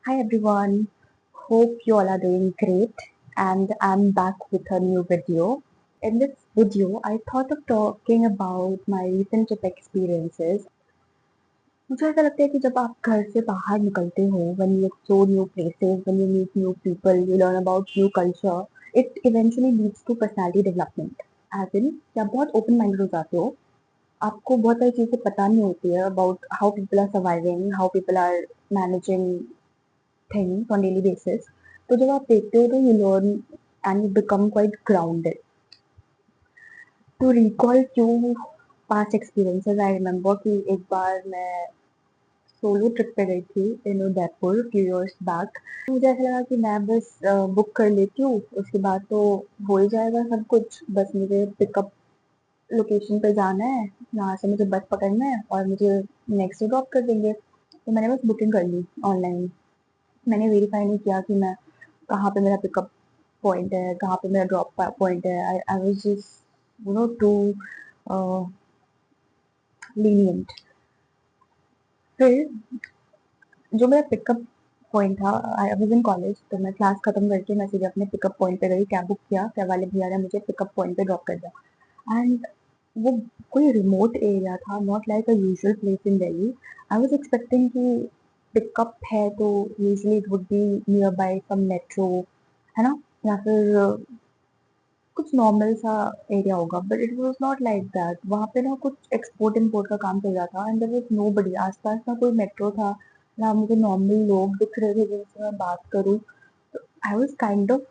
Hi everyone, hope you all are doing great and I'm back with a new video. In this video, I thought of talking about my recent trip experiences. मुझे ऐसा लगता है कि जब आप घर से बाहर निकलते हो, when you explore new places, when you meet new people, you learn about new culture, it eventually leads to personality development. As in, कि आप बहुत open minded हो जाते हो, आपको बहुत सारी चीजें पता नहीं होती है about how people are surviving, how people are managing things on daily basis. तो जब आप देखते हो तो you learn and you become quite grounded. To recall few past experiences, I remember कि एक बार मैं सोलो ट्रिप पे गई थी in Udaipur few years back. मुझे ऐसा लगा कि मैं बस बुक कर लेती हूँ, उसके बाद तो हो ही जाएगा सब कुछ। बस मुझे पिकअप लोकेशन पे जाना है, यहाँ से मुझे बस पकड़ना है और मुझे नेक्स्ट डे ड्रॉप कर देंगे। तो मैंने बस बुकिंग कर ली ऑनलाइन। मैंने वेरीफाई नहीं किया कि मैं कहाँ पे मेरा पिकअप पॉइंट है, कहाँ पे मेरा ड्रॉप पॉइंट है। I was just too lenient. फिर जो मेरा पिकअप पॉइंट था, आई वाज इन कॉलेज, तो मैं क्लास खत्म करके मैं सीधे अपने पिकअप पॉइंट पे गई, कैब बुक किया, कैब वाले भैया ने मुझे पिकअप पॉइंट पे ड्रॉप कर दिया। एंड वो कोई रिमोट एरिया था, not like a usual place in Delhi. I was expecting कि पिकअप है तो usually it would be near by some metro, है ना, या फिर कुछ नॉर्मल सा एरिया होगा। But it was not like that. वहाँ पे ना कुछ एक्सपोर्ट इम्पोर्ट का काम चल रहा था एंड देयर वाज नोबडी आसपास, ना कोई मेट्रो था, ना मुझे नॉर्मल लोग दिख रहे थे जिनसे मैं बात करूँ। तो I was kind of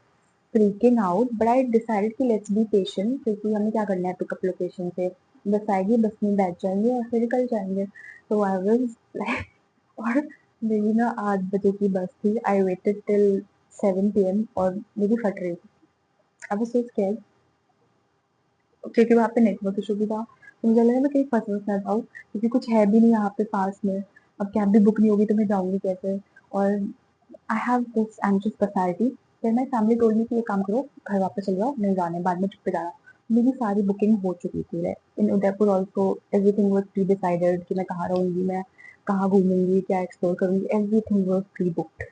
freaking out, but I decided कि लेट्स बी पेशेंट, क्योंकि हमें क्या करना है पिकअप लोकेशन से, बस आएगी, बस में बैठ जाएंगे और फिर निकल जाएंगे। तो आई वाज लाइक और मेरी ना 8 बजे की बस थी। आई वेटेड टिल 7 PM और मेरी फट रही थी। आई वाज सो स्कैर्ड क्योंकि वहाँ पे नेटवर्क इशू भी था। तो मुझे लगा मैं कहीं फंस वस ना जाऊँ, क्योंकि कुछ है भी नहीं यहाँ पे पास में। अब कैब भी बुक नहीं होगी तो मैं जाऊँगी कैसे? और I have this anxious personality. फिर माय फैमिली टोल्ड मी कि एक काम करो, घर वापस चले जाओ, नहीं जाना है, बाद में ट्रिप पे जाना। मेरी सारी बुकिंग हो चुकी थी। In Udaipur also everything was pre decided कि मैं कहाँ रहूँगी, मैं कहाँ घूमूंगी, क्या एक्सप्लोर करूँगी, everything was pre booked.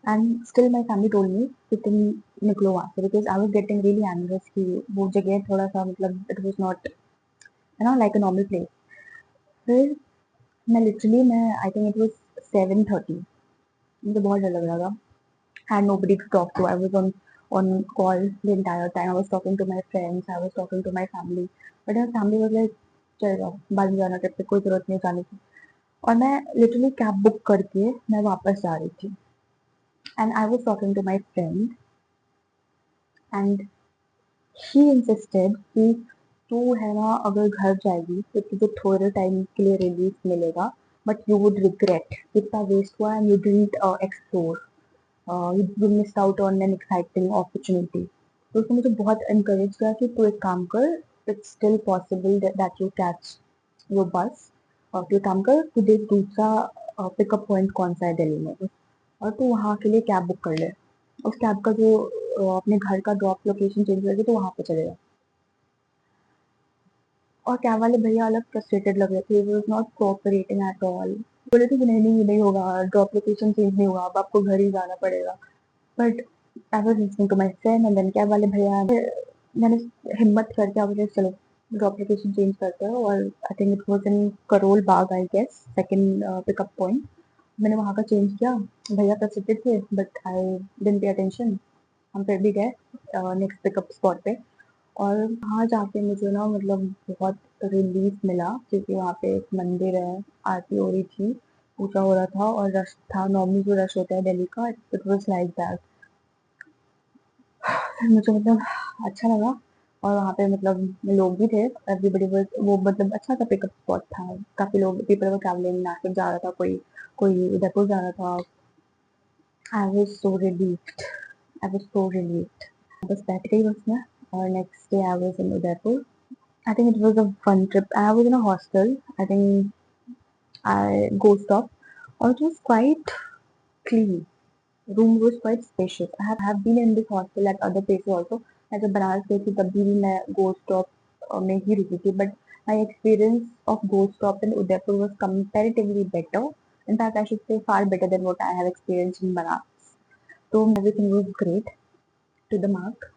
And still my family told me कि तुम निकलो वहाँ से, because I was getting really anxious कि वो जगह थोड़ा सा, मतलब इट वाज नॉट, है ना, लाइक अ नॉर्मल प्लेस। फिर मैं आई थिंक इट वाज 7:30। मुझे बहुत डर लग रहा था। had nobody to talk to. I was on call the entire time. I was talking to my friends. I was talking to my family. But my family was like, चल जाओ, बाद में जाना, ट्रिप पे कोई जरूरत नहीं जाने की। और मैं लिटरली कैब बुक करके मैं वापस जा रही थी। And I was talking to my friend and she insisted कि तू, है ना, अगर घर जाएगी तो तुझे थोड़े टाइम के लिए रिलीफ मिलेगा, बट यू वुड रिग्रेट कितना वेस्ट हुआ and you didn't explore, you missed out on an exciting opportunity. तो उसने मुझे बहुत encourage किया कि तू एक काम कर, it's still possible that you catch your bus, और तू एक काम कर, तू देख दूसरा पिकअप पॉइंट कौन सा है दिल्ली में, और तू वहाँ के लिए कैब बुक कर ले। उस कैब का जो अपने घर का ड्रॉप लोकेशन चेंज करके तो वहाँ पे चलेगा। और कैब वाले भैया अलग फ्रस्ट्रेटेड लग रहे थे, he was not cooperating at all। बोले थे कि नहीं नहीं, ये नहीं होगा, ड्रॉप लोकेशन चेंज नहीं होगा, अब आपको घर ही जाना पड़ेगा। But I was listening to my friend and then cab वाले भैया, मैंने हिम्मत करके अब चलो ड्रॉप लोकेशन चेंज करते हो। और I think it was in Karol Bagh, I guess second pickup point. मैंने वहाँ का चेंज किया। भैया फ्रस्ट्रेटेड थे but I didn't pay attention. हम फिर भी गए नेक्स्ट पिकअप स्पॉट पे। और वहाँ जाके मुझे ना, मतलब बहुत रिलीफ मिला, क्योंकि वहाँ पे एक मंदिर है, आरती हो रही थी, पूजा हो रहा था और रश था, नॉर्मली जो रश होता है दिल्ली का, इट वाज लाइक दैट। मुझे मतलब अच्छा लगा। और वहाँ पे मतलब लोग भी थे, एवरीबडी वाज, वो मतलब अच्छा सा पिकअप स्पॉट था। काफी लोग, पीपल वर ट्रैवलिंग, नासिक जा रहा था कोई, कोई उदयपुर जा रहा था। I was so relieved, I was so relieved. बस बैठ गई बस में और next day I was in Udaipur. I think it was a fun trip. I was in a hostel. I think I ghost up, or it was quite clean. Room was quite spacious. I have been in this hostel at other places also. मैं जब बनारस गई थी तब भी मैं ghost stop में ही रुकी थी. But my experience of ghost stop in Udaipur was comparatively better. In fact, I should say far better than what I have experienced in Banaras. So everything was great to the mark.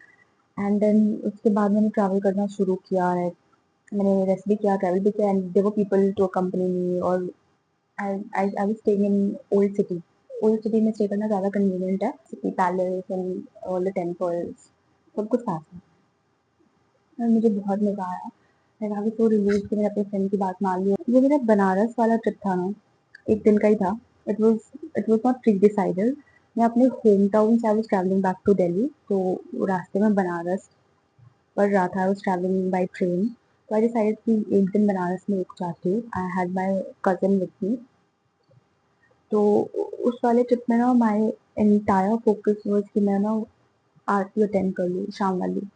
And then उसके बाद मैंने travel करना शुरू किया है, मैंने rest भी किया, ट्रैवल भी किया, and there were people to accompany me, और I was staying in old city. Old city में स्टे करना ज़्यादा कन्वीनियंट है, city palace and all the temples, सब कुछ पास है। और मुझे बहुत मज़ा आया, मैं काफ़ी सो रिलीव्ड कि मैंने अपने फ्रेंड की बात मान ली। जो मेरा बनारस वाला ट्रिप था ना, एक दिन का ही था। It was not predecided. मैं अपने होम टाउन से I was travelling back to Delhi, तो रास्ते में बनारस पड़ रहा था। I was travelling by train, तो आई डिसाइडेड कि एक दिन बनारस में रुक जाती हूँ। I had my cousin with me. तो उस वाले ट्रिप में ना माय एंटायर फोकस वाज कि मैं ना आरती अटेंड कर लूँ, शाम वाली।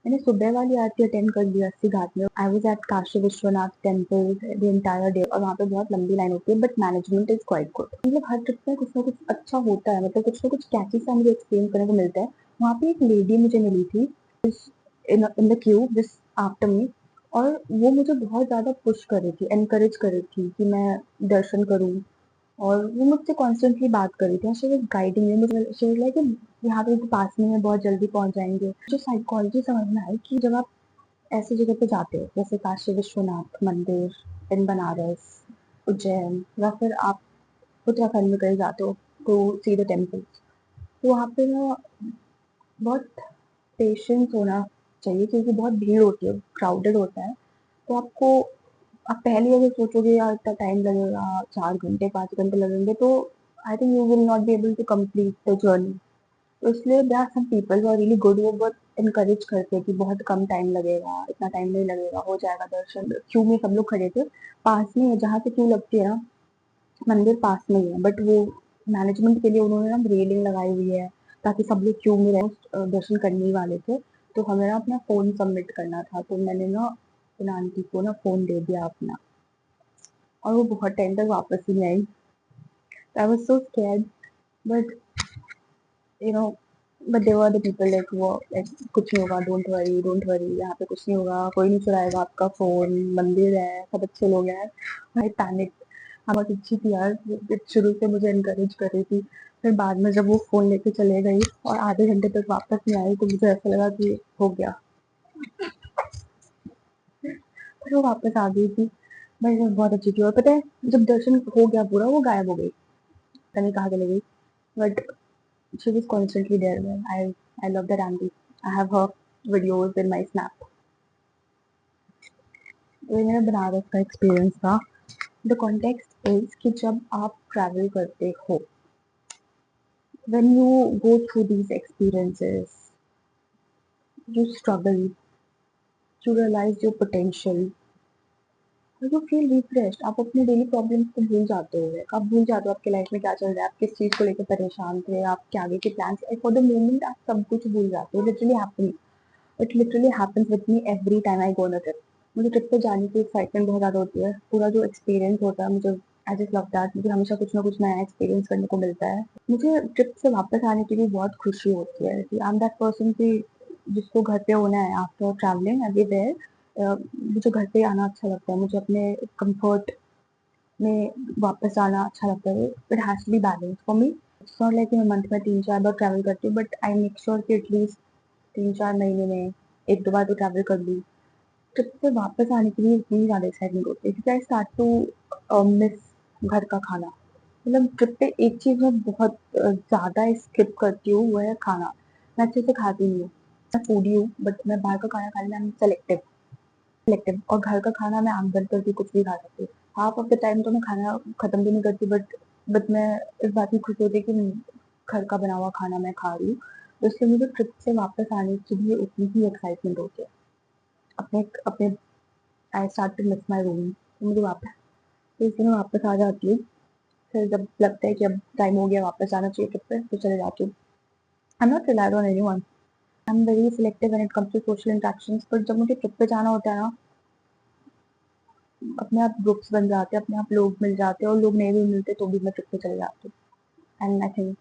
मैंने सुबह वाली आरती अटेंड कर ली अस्सी घाट में। I was at Kashi Vishwanath temple the entire day, और वहाँ पे बहुत लंबी लाइन होती है, but management is quite good. मतलब हर ट्रिप में कुछ ना कुछ अच्छा होता है, मतलब कुछ ना कुछ कैची सा मुझे एक्सपीरियंस करने को मिलता है। वहाँ पे एक लेडी मुझे मिली थी इन द क्यू जिस आफ्टर मी, और वो मुझे बहुत ज़्यादा पुश कर रही थी, एनकरेज कर रही थी कि मैं दर्शन करूँ, और वो मुझसे कॉन्स्टेंटली बात कर रही थी। शी वाज गाइडिंग मी, मुझे शी वाज लाइक कि यहाँ पे तो पास में है, बहुत जल्दी पहुँच जाएंगे। जो साइकोलॉजी समझ में आई कि जब आप ऐसी जगह पे जाते हो जैसे काशी विश्वनाथ मंदिर इन बनारस, उज्जैन, या फिर आप उत्तराखंड में कहीं जाते हो टू सी द टेम्पल, तो वहाँ पे ना बहुत पेशेंस होना चाहिए, क्योंकि बहुत भीड़ होती है, क्राउडेड होता है। तो आपको, आप पहले अगर सोचोगे यार इतना टाइम लगेगा, 4 घंटे 5 घंटे लगेंगे, तो I think you will not be able to complete the journey. तो इसलिए there are some people who are really good, वो बहुत इनकरेज करते हैं कि बहुत कम टाइम लगेगा, इतना टाइम नहीं लगेगा, हो जाएगा दर्शन। क्यू में सब लोग खड़े थे, पास में है जहाँ से क्यू लगती है ना, मंदिर पास में ही है, बट वो मैनेजमेंट के लिए उन्होंने ना रेलिंग लगाई हुई है ताकि सब लोग क्यू में रहे। दर्शन करने ही वाले थे, तो हमें ना अपना फ़ोन सबमिट करना था, तो मैंने ना उन आंटी को ना फ़ोन दे दिया अपना, और वो बहुत टाइम तक वापस ही नहीं आई। I was so scared, but you know, but there were the people like वो लाइक कुछ नहीं होगा, डोंट वरी, यहाँ पे कुछ नहीं होगा, कोई नहीं चुराएगा आपका फ़ोन, मंदिर है, सब अच्छे लोग हैं। आई पैनिक। बहुत अच्छी थी यार, शुरू से मुझे एनकरेज कर रही थी। फिर बाद में जब वो फ़ोन लेके चले गई और आधे घंटे तक वापस नहीं आई, तो मुझे ऐसा लगा कि हो गया। फिर वो वापस आ गई थी, बट वो बहुत अच्छी थी। और पता है जब दर्शन हो गया पूरा, वो गायब हो गई, पता नहीं कहाँ चली गई, but she was constantly there. Man, I love that aunty. I have her videos in my snap. तो ये मेरा बनारस का एक्सपीरियंस था। द कॉन्टेक्स्ट इज कि जब आप ट्रैवल करते हो, when you go through these experiences, you struggle, you realize your potential, you feel refreshed। आप अपने डेली प्रॉब्लम्स को भूल जाते हो, आप भूल जाते हो आपके लाइफ में क्या चल रहा है, आप किस चीज़ को लेकर परेशान थे, आपके आगे के प्लान्स, फॉर द मोमेंट आप सब कुछ भूल जाते हो। Literally happening, it literally happens with me every time I go on a trip. मुझे ट्रिप पे जाने की एक्साइटमेंट बहुत ज़्यादा होती है, पूरा जो एक्सपीरियंस होता है मुझे, आई जस्ट लव दैट। मुझे हमेशा कुछ ना कुछ नया एक्सपीरियंस करने को मिलता है। मुझे ट्रिप से वापस आने की भी बहुत खुशी होती है कि आई एम दैट पर्सन कि जिसको घर पे होना है आफ्टर ट्रैवलिंग एवरीवेयर। मुझे घर पे आना अच्छा लगता है, मुझे अपने कंफर्ट में वापस आना अच्छा लगता है। It has to be balance for me. It's not like मैं मंथ में 3-4 बार ट्रैवल करती हूँ, बट आई मेक श्योर कि एटलीस्ट 3-4 महीने में 1-2 बार तो ट्रैवल कर लूँ। ट्रिप से वापस आने के लिए इतनी ज़्यादा एक्साइटमेंट होती है, क्योंकि आई स्टार्ट टू मिस घर का खाना। मतलब ट्रिप पे एक चीज़ मैं बहुत ज़्यादा स्किप करती हूँ, वो है खाना। मैं अच्छे से खाती नहीं हूँ, मैं फूडी हूँ, बट मैं बाहर का खाना खाने में आई एम सेलेक्टिव, और घर का खाना मैं आँख बंद करके कुछ भी खा सकती हूँ। हाफ ऑफ द टाइम तो मैं खाना खत्म भी नहीं करती, बट मैं इस बात की खुशी होती है कि घर का बना हुआ खाना मैं खा रही हूँ। तो इसलिए मुझे ट्रिप से वापस आने के लिए उतनी ही एक्साइटमेंट होती है। अपने अपने I start to miss my room, तो मुझे वापस, तो इसलिए मैं वापस आ जाती हूँ। फिर जब लगता है कि अब टाइम हो गया वापस आना चाहिए ट्रिप पे, तो चले जाती हूँ। I am not relied on anyone, I am very selective when it comes to social interactions. पर जब मुझे ट्रिप पे जाना होता है ना, अपने आप ग्रुप्स बन जाते हैं, अपने आप लोग मिल जाते हैं, और लोग नहीं भी मिलते तो भी मैं ट्रिप पे चले जाती हूँ। And I think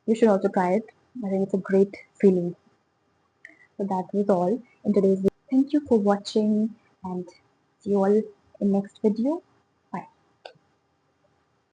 you should also try it. I think it's a great feeling. So that was all in today's video. Thank you for watching, and see you all in next video.